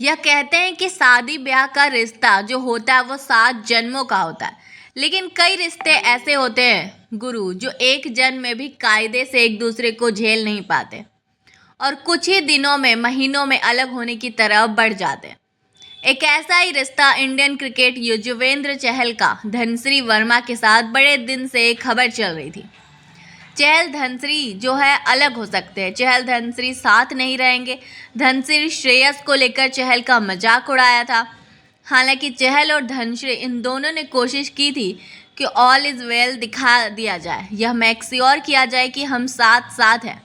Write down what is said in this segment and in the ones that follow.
यह कहते हैं कि शादी ब्याह का रिश्ता जो होता है वो 7 जन्मों का होता है। लेकिन कई रिश्ते ऐसे होते हैं गुरु, जो एक जन्म में भी कायदे से एक दूसरे को झेल नहीं पाते और कुछ ही दिनों में, महीनों में अलग होने की तरफ बढ़ जाते हैं। एक ऐसा ही रिश्ता इंडियन क्रिकेट युजवेंद्र चहल का धनश्री वर्मा के साथ बड़े दिन से एक खबर चल रही थी। चहल धनश्री जो है अलग हो सकते हैं, चहल धनश्री साथ नहीं रहेंगे। धनश्री श्रेयस को लेकर चहल का मजाक उड़ाया था। हालांकि चहल और धनश्री इन दोनों ने कोशिश की थी कि ऑल इज़ वेल दिखा दिया जाए, यह मेक श्योर किया जाए कि हम साथ साथ हैं,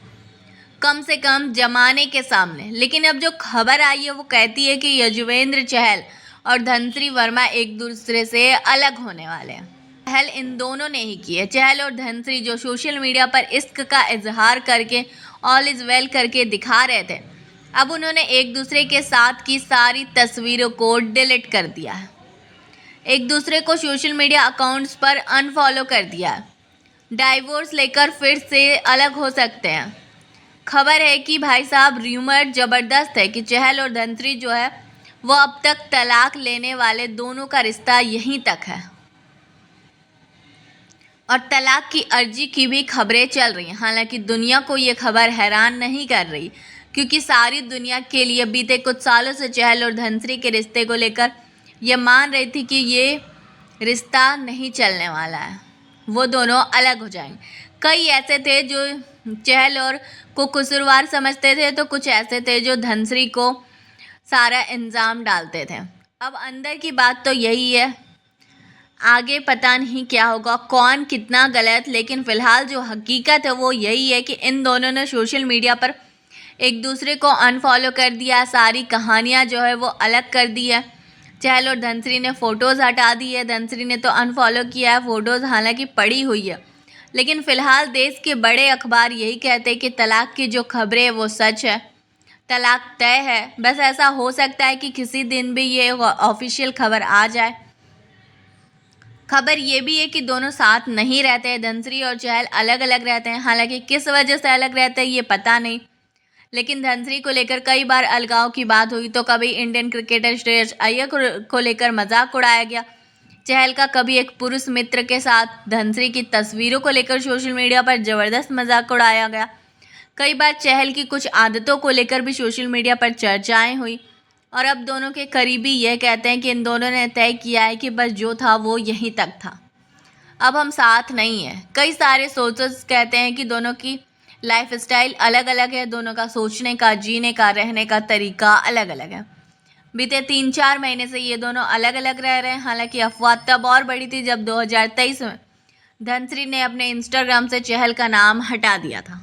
कम से कम जमाने के सामने। लेकिन अब जो खबर आई है वो कहती है कि युजवेंद्र चहल और धनश्री वर्मा एक दूसरे से अलग होने वाले हैं। पहल इन दोनों ने ही की है। चहल और धनश्री जो सोशल मीडिया पर इश्क का इजहार करके ऑल इज़ वेल करके दिखा रहे थे, अब उन्होंने एक दूसरे के साथ की सारी तस्वीरों को डिलीट कर दिया है, एक दूसरे को सोशल मीडिया अकाउंट्स पर अनफॉलो कर दिया है। डाइवोर्स लेकर फिर से अलग हो सकते हैं। खबर है कि भाई साहब, र्यूमर ज़बरदस्त है कि चहल और धनश्री जो है वो अब तक तलाक लेने वाले दोनों का रिश्ता यहीं तक है और तलाक की अर्जी की भी खबरें चल रही हैं। हालांकि दुनिया को ये खबर हैरान नहीं कर रही, क्योंकि सारी दुनिया के लिए बीते कुछ सालों से चहल और धनश्री के रिश्ते को लेकर ये मान रही थी कि ये रिश्ता नहीं चलने वाला है, वो दोनों अलग हो जाएंगे। कई ऐसे थे जो चहल और को कसूरवार समझते थे, तो कुछ ऐसे थे जो धनश्री को सारा इल्ज़ाम डालते थे। अब अंदर की बात तो यही है, आगे पता नहीं क्या होगा, कौन कितना गलत। लेकिन फ़िलहाल जो हकीकत है वो यही है कि इन दोनों ने सोशल मीडिया पर एक दूसरे को अनफॉलो कर दिया, सारी कहानियाँ जो है वो अलग कर दी है। चहल और धनश्री ने फ़ोटोज़ हटा दी है, धनश्री ने तो अनफॉलो किया है, फ़ोटोज़ हालांकि पड़ी हुई है। लेकिन फ़िलहाल देश के बड़े अखबार यही कहते हैं कि तलाक की जो खबरें वो सच है, तलाक तय है। बस ऐसा हो सकता है कि किसी दिन भी ये ऑफिशियल खबर आ जाए। खबर ये भी है कि दोनों साथ नहीं रहते हैं, धनश्री और चहल अलग अलग रहते हैं। हालांकि किस वजह से अलग रहते हैं ये पता नहीं, लेकिन धनश्री को लेकर कई बार अलगाव की बात हुई। तो कभी इंडियन क्रिकेटर श्रेयस अय्यर को लेकर मजाक उड़ाया गया। चहल का कभी एक पुरुष मित्र के साथ धनश्री की तस्वीरों को लेकर सोशल मीडिया पर ज़बरदस्त मजाक उड़ाया गया। कई बार चहल की कुछ आदतों को लेकर भी सोशल मीडिया पर चर्चाएं हुई। और अब दोनों के करीबी यह कहते हैं कि इन दोनों ने तय किया है कि बस जो था वो यहीं तक था, अब हम साथ नहीं हैं। कई सारे सोर्सेस कहते हैं कि दोनों की लाइफ स्टाइल अलग अलग है, दोनों का सोचने का, जीने का, रहने का तरीका अलग अलग है। बीते 3-4 महीने से ये दोनों अलग अलग रह रहे हैं। हालांकि अफवाह तब और बड़ी थी जब 2023 में धनश्री ने अपने इंस्टाग्राम से चहल का नाम हटा दिया था।